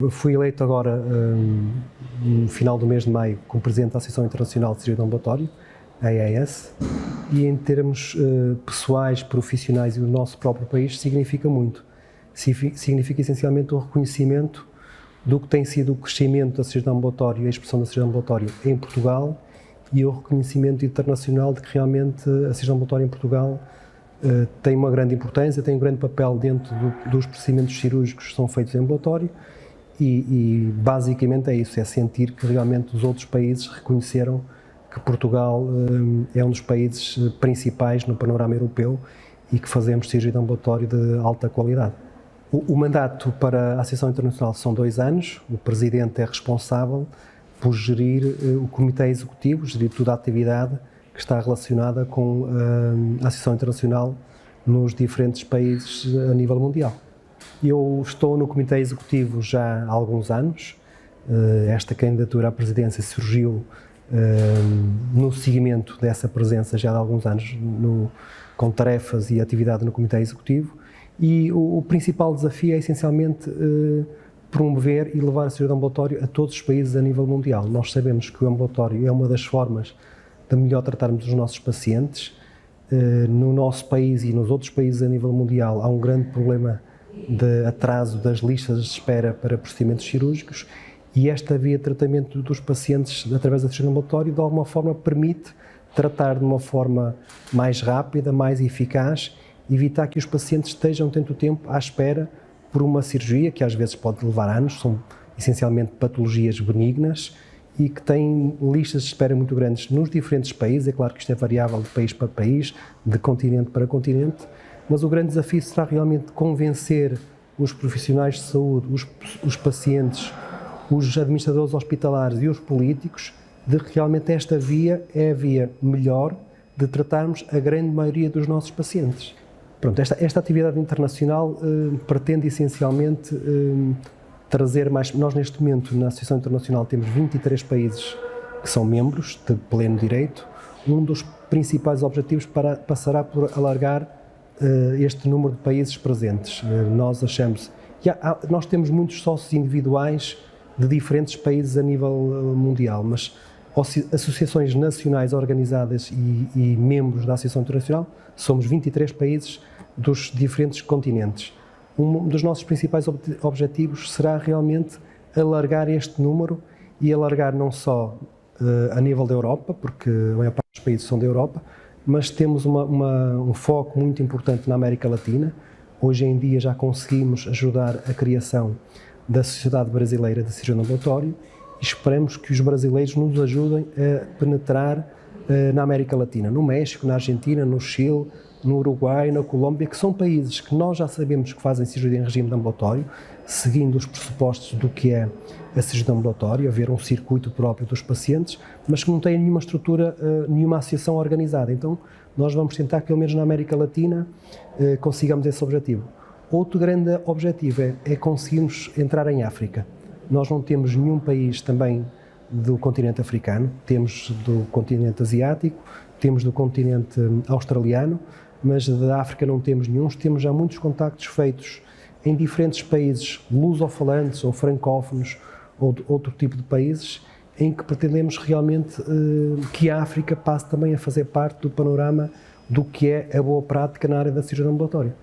Eu fui eleito agora, no final do mês de maio, como Presidente da Associação Internacional de Cirurgia Ambulatório, a AAS, e em termos pessoais, profissionais e do nosso próprio país, significa muito. Significa essencialmente o reconhecimento do que tem sido o crescimento da cirurgia ambulatória e a expressão da cirurgia ambulatória em Portugal e o reconhecimento internacional de que realmente a cirurgia ambulatória em Portugal tem uma grande importância, tem um grande papel dentro dos procedimentos cirúrgicos que são feitos em ambulatório. E basicamente é isso, é sentir que realmente os outros países reconheceram que Portugal é um dos países principais no panorama europeu e que fazemos cirurgia ambulatória de alta qualidade. O mandato para a Associação Internacional são 2 anos, o Presidente é responsável por gerir o Comitê Executivo, gerir toda a atividade que está relacionada com a Associação Internacional nos diferentes países a nível mundial. Eu estou no Comitê Executivo já há alguns anos. Esta candidatura à presidência surgiu no seguimento dessa presença já há alguns anos, com tarefas e atividade no Comitê Executivo. E o principal desafio é essencialmente promover e levar a cirurgia ambulatória a todos os países a nível mundial. Nós sabemos que o ambulatório é uma das formas de melhor tratarmos os nossos pacientes. No nosso país e nos outros países a nível mundial há um grande problema de atraso das listas de espera para procedimentos cirúrgicos e esta via de tratamento dos pacientes através da cirurgia ambulatória de alguma forma permite tratar de uma forma mais rápida, mais eficaz, evitar que os pacientes estejam tanto tempo à espera por uma cirurgia que às vezes pode levar anos, são essencialmente patologias benignas e que têm listas de espera muito grandes nos diferentes países. É claro que isto é variável de país para país, de continente para continente, mas o grande desafio será realmente convencer os profissionais de saúde, os pacientes, os administradores hospitalares e os políticos de que realmente esta via é a via melhor de tratarmos a grande maioria dos nossos pacientes. Pronto, esta atividade internacional pretende essencialmente trazer mais. Nós neste momento na Associação Internacional temos 23 países que são membros de pleno direito. Um dos principais objetivos passará por alargar este número de países presentes. Nós achamos que nós temos muitos sócios individuais de diferentes países a nível mundial, mas associações nacionais organizadas e membros da Associação Internacional somos 23 países dos diferentes continentes. Um dos nossos principais objetivos será realmente alargar este número e alargar não só a nível da Europa, porque a maior parte dos países são da Europa, mas temos um foco muito importante na América Latina. Hoje em dia já conseguimos ajudar a criação da Sociedade Brasileira de Cirurgia Ambulatória e esperamos que os brasileiros nos ajudem a penetrar na América Latina, no México, na Argentina, no Chile, no Uruguai, na Colômbia, que são países que nós já sabemos que fazem cirurgia em regime de ambulatório, seguindo os pressupostos do que é a cirurgia ambulatória, haver um circuito próprio dos pacientes, mas que não têm nenhuma estrutura, nenhuma associação organizada. Então, nós vamos tentar que, pelo menos na América Latina, consigamos esse objetivo. Outro grande objetivo é conseguirmos entrar em África. Nós não temos nenhum país também do continente africano, temos do continente asiático, temos do continente australiano, mas da África não temos nenhum. Temos já muitos contactos feitos em diferentes países lusofalantes ou francófonos ou de outro tipo de países em que pretendemos realmente que a África passe também a fazer parte do panorama do que é a boa prática na área da cirurgia ambulatória.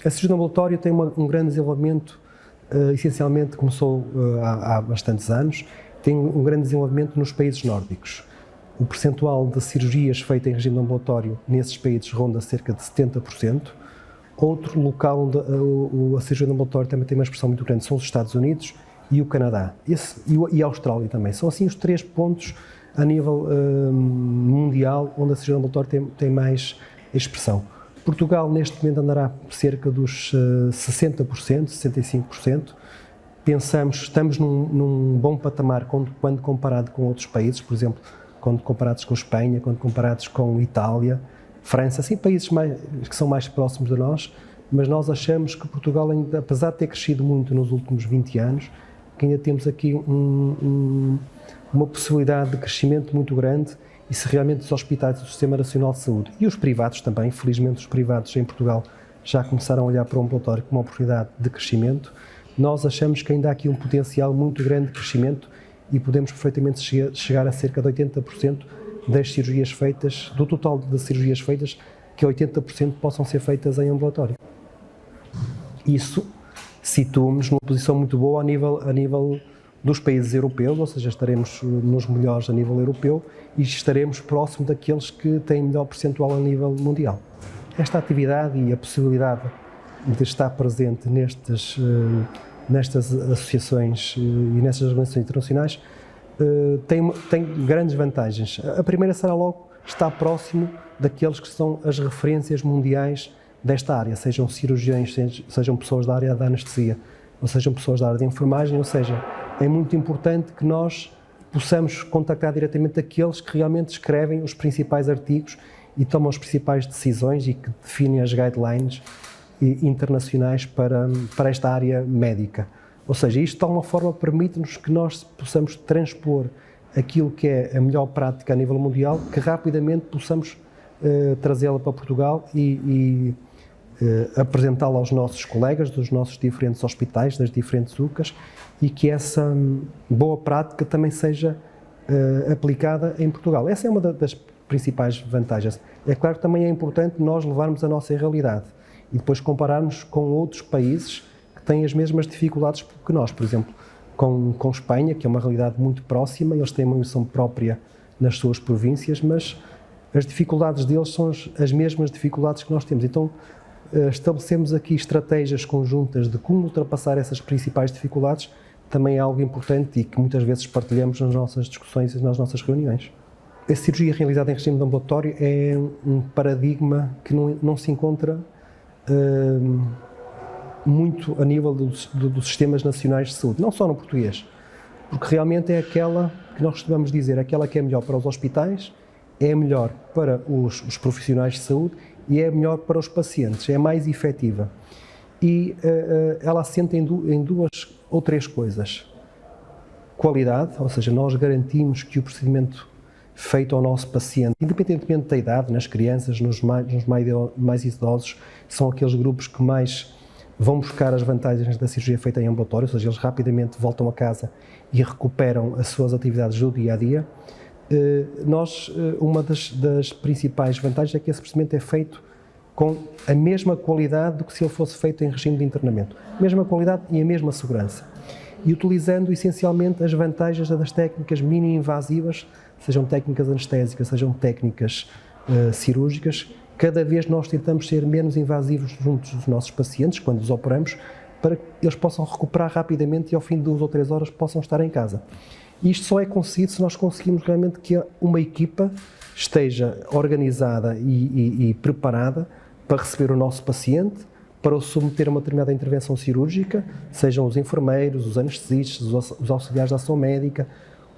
A cirurgia ambulatória tem um grande desenvolvimento, essencialmente começou há bastantes anos, tem um grande desenvolvimento nos países nórdicos. O percentual de cirurgias feitas em regime ambulatório nesses países ronda cerca de 70%. Outro local onde a cirurgia ambulatória também tem uma expressão muito grande são os Estados Unidos e o Canadá. E a Austrália também. São assim os 3 pontos a nível mundial onde a cirurgia ambulatória tem mais expressão. Portugal neste momento andará cerca dos 60%, 65%. Estamos num bom patamar quando comparado com outros países, por exemplo, quando comparados com Espanha, quando comparados com Itália, França, assim países que são mais próximos de nós, mas nós achamos que Portugal, ainda, apesar de ter crescido muito nos últimos 20 anos, que ainda temos aqui uma possibilidade de crescimento muito grande e se realmente os hospitais do Sistema Nacional de Saúde e os privados também, felizmente os privados em Portugal já começaram a olhar para o ambulatório como uma oportunidade de crescimento, nós achamos que ainda há aqui um potencial muito grande de crescimento e podemos perfeitamente chegar a cerca de 80% das cirurgias feitas, do total de cirurgias feitas, que 80% possam ser feitas em ambulatório. Isso situa-nos numa posição muito boa a nível dos países europeus, ou seja, estaremos nos melhores a nível europeu e estaremos próximo daqueles que têm melhor percentual a nível mundial. Esta atividade e a possibilidade de estar presente nestas associações e nestas organizações internacionais tem grandes vantagens. A primeira será logo estar próximo daqueles que são as referências mundiais desta área, sejam cirurgiões, sejam pessoas da área da anestesia, ou sejam pessoas da área de enfermagem, ou seja, é muito importante que nós possamos contactar diretamente aqueles que realmente escrevem os principais artigos e tomam as principais decisões e que definem as guidelines internacionais para esta área médica. Ou seja, isto de alguma forma permite-nos que nós possamos transpor aquilo que é a melhor prática a nível mundial, que rapidamente possamos trazê-la para Portugal e apresentá-la aos nossos colegas dos nossos diferentes hospitais, das diferentes UCAs, e que essa boa prática também seja aplicada em Portugal. Essa é uma das principais vantagens. É claro que também é importante nós levarmos a nossa realidade e depois compararmos com outros países que têm as mesmas dificuldades que nós. Por exemplo, com Espanha, que é uma realidade muito próxima, eles têm uma missão própria nas suas províncias, mas as dificuldades deles são as mesmas dificuldades que nós temos. Então, estabelecemos aqui estratégias conjuntas de como ultrapassar essas principais dificuldades, também é algo importante e que muitas vezes partilhamos nas nossas discussões e nas nossas reuniões. A cirurgia realizada em regime de ambulatório é um paradigma que não se encontra muito a nível dos sistemas nacionais de saúde, não só no português, porque realmente é aquela que nós costumamos dizer, aquela que é melhor para os hospitais, é melhor para os profissionais de saúde e é melhor para os pacientes, é mais efetiva. E ela assenta em duas ou três coisas. Qualidade, ou seja, nós garantimos que o procedimento feito ao nosso paciente, independentemente da idade, nas crianças, nos mais idosos, são aqueles grupos que mais vão buscar as vantagens da cirurgia feita em ambulatório, ou seja, eles rapidamente voltam a casa e recuperam as suas atividades do dia-a-dia. Uma das principais vantagens é que esse procedimento é feito com a mesma qualidade do que se ele fosse feito em regime de internamento. A mesma qualidade e a mesma segurança. E utilizando essencialmente as vantagens das técnicas mini-invasivas, sejam técnicas anestésicas, sejam técnicas cirúrgicas, cada vez nós tentamos ser menos invasivos junto dos nossos pacientes, quando os operamos, para que eles possam recuperar rapidamente e ao fim de 2 ou 3 horas possam estar em casa. Isto só é conseguido se nós conseguimos realmente que uma equipa esteja organizada e preparada para receber o nosso paciente, para o submeter a uma determinada intervenção cirúrgica, sejam os enfermeiros, os anestesistas, os auxiliares de ação médica,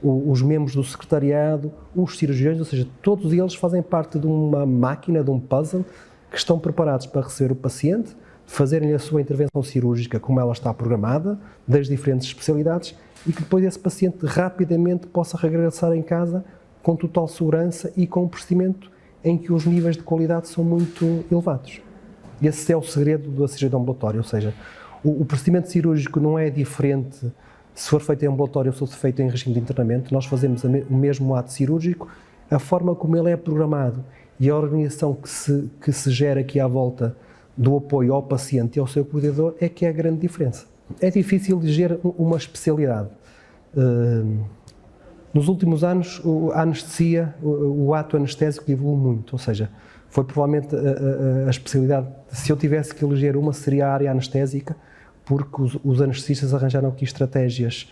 os membros do secretariado, os cirurgiões, ou seja, todos eles fazem parte de uma máquina, de um puzzle, que estão preparados para receber o paciente, fazerem a sua intervenção cirúrgica como ela está programada, das diferentes especialidades, e que depois esse paciente rapidamente possa regressar em casa com total segurança e com um procedimento em que os níveis de qualidade são muito elevados. Esse é o segredo da cirurgia ambulatória, ou seja, o procedimento cirúrgico não é diferente se for feito em ambulatório ou se for feito em regime de internamento. Nós fazemos o mesmo ato cirúrgico, a forma como ele é programado e a organização que se gera aqui à volta do apoio ao paciente e ao seu cuidador é que é a grande diferença. É difícil eleger uma especialidade. Nos últimos anos, a anestesia, o ato anestésico evoluiu muito, ou seja, foi provavelmente a especialidade, se eu tivesse que eleger uma, seria a área anestésica, porque os anestesistas arranjaram aqui estratégias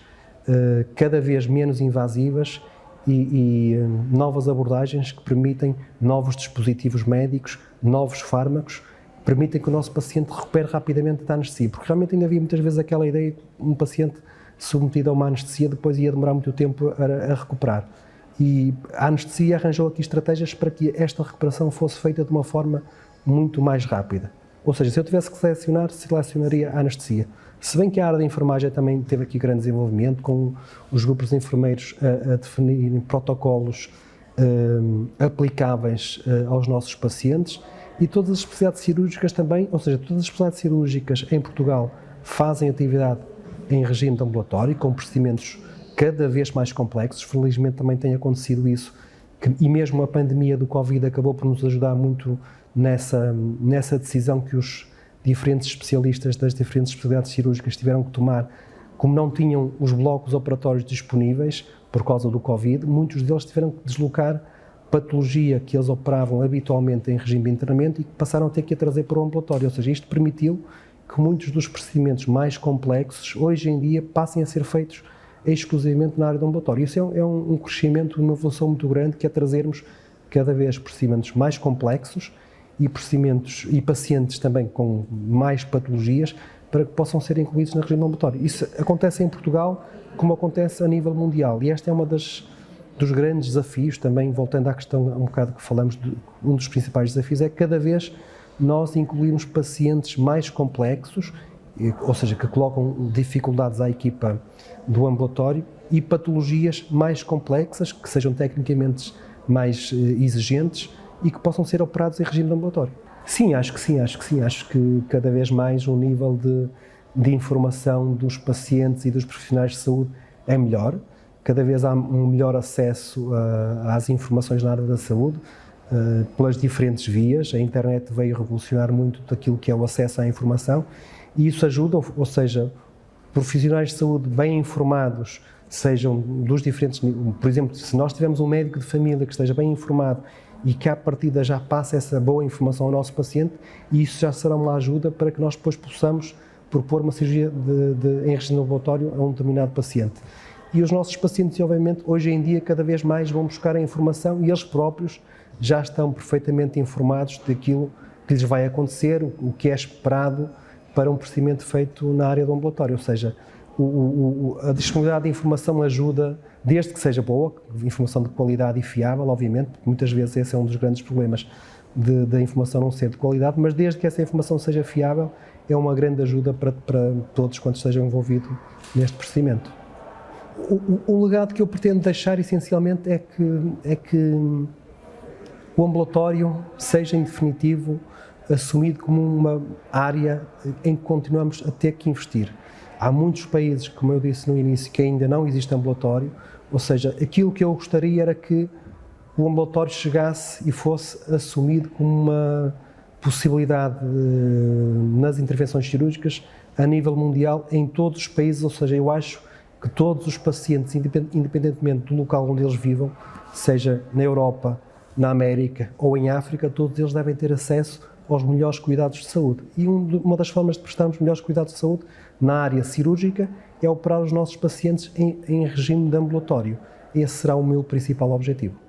cada vez menos invasivas e novas abordagens que permitem novos dispositivos médicos, novos fármacos, permitem que o nosso paciente recupere rapidamente da anestesia, porque realmente ainda havia muitas vezes aquela ideia que um paciente submetido a uma anestesia depois ia demorar muito tempo a recuperar. E a anestesia arranjou aqui estratégias para que esta recuperação fosse feita de uma forma muito mais rápida. Ou seja, se eu tivesse que selecionar, selecionaria a anestesia. Se bem que a área de enfermagem também teve aqui grande desenvolvimento, com os grupos de enfermeiros a definirem protocolos aplicáveis aos nossos pacientes, e todas as especialidades cirúrgicas também, ou seja, todas as especialidades cirúrgicas em Portugal fazem atividade em regime de ambulatório, com procedimentos cada vez mais complexos. Felizmente também tem acontecido isso, e mesmo a pandemia do Covid acabou por nos ajudar muito nessa decisão que os diferentes especialistas das diferentes especialidades cirúrgicas tiveram que tomar. Como não tinham os blocos operatórios disponíveis por causa do Covid, muitos deles tiveram que deslocar patologia que eles operavam habitualmente em regime de internamento e que passaram a ter que a trazer para o ambulatório. Ou seja, isto permitiu que muitos dos procedimentos mais complexos, hoje em dia, passem a ser feitos exclusivamente na área do ambulatório. Isso é um crescimento, uma evolução muito grande, que é trazermos cada vez procedimentos mais complexos e pacientes também com mais patologias para que possam ser incluídos na regime ambulatório. Isso acontece em Portugal como acontece a nível mundial, e este é dos grandes desafios, também voltando à questão um bocado que falamos, um dos principais desafios é cada vez nós incluirmos pacientes mais complexos, ou seja, que colocam dificuldades à equipa do ambulatório, e patologias mais complexas, que sejam tecnicamente mais exigentes e que possam ser operados em regime de ambulatório. Sim, acho que sim. Acho que cada vez mais o nível de informação dos pacientes e dos profissionais de saúde é melhor. Cada vez há um melhor acesso às informações na área da saúde, pelas diferentes vias. A internet veio revolucionar muito daquilo que é o acesso à informação, e isso ajuda, ou seja, profissionais de saúde bem informados, sejam dos diferentes, por exemplo, se nós tivermos um médico de família que esteja bem informado e que à partida já passe essa boa informação ao nosso paciente, e isso já será uma ajuda para que nós depois possamos propor uma cirurgia em regime ambulatório a um determinado paciente. E os nossos pacientes, obviamente, hoje em dia, cada vez mais vão buscar a informação, e eles próprios já estão perfeitamente informados daquilo que lhes vai acontecer, o que é esperado para um procedimento feito na área do ambulatório. Ou seja, a disponibilidade de informação ajuda, desde que seja boa, informação de qualidade e fiável, obviamente, porque muitas vezes esse é um dos grandes problemas da informação não ser de qualidade, mas desde que essa informação seja fiável, é uma grande ajuda para todos quantos estejam envolvidos neste procedimento. O legado que eu pretendo deixar, essencialmente, é que o ambulatório seja, em definitivo, assumido como uma área em que continuamos a ter que investir. Há muitos países, como eu disse no início, que ainda não existe ambulatório, ou seja, aquilo que eu gostaria era que o ambulatório chegasse e fosse assumido como uma possibilidade nas intervenções cirúrgicas a nível mundial, em todos os países. Ou seja, eu acho que todos os pacientes, independentemente do local onde eles vivam, seja na Europa, na América ou em África, todos eles devem ter acesso aos melhores cuidados de saúde. E uma das formas de prestarmos melhores cuidados de saúde na área cirúrgica é operar os nossos pacientes em regime de ambulatório. Esse será o meu principal objetivo.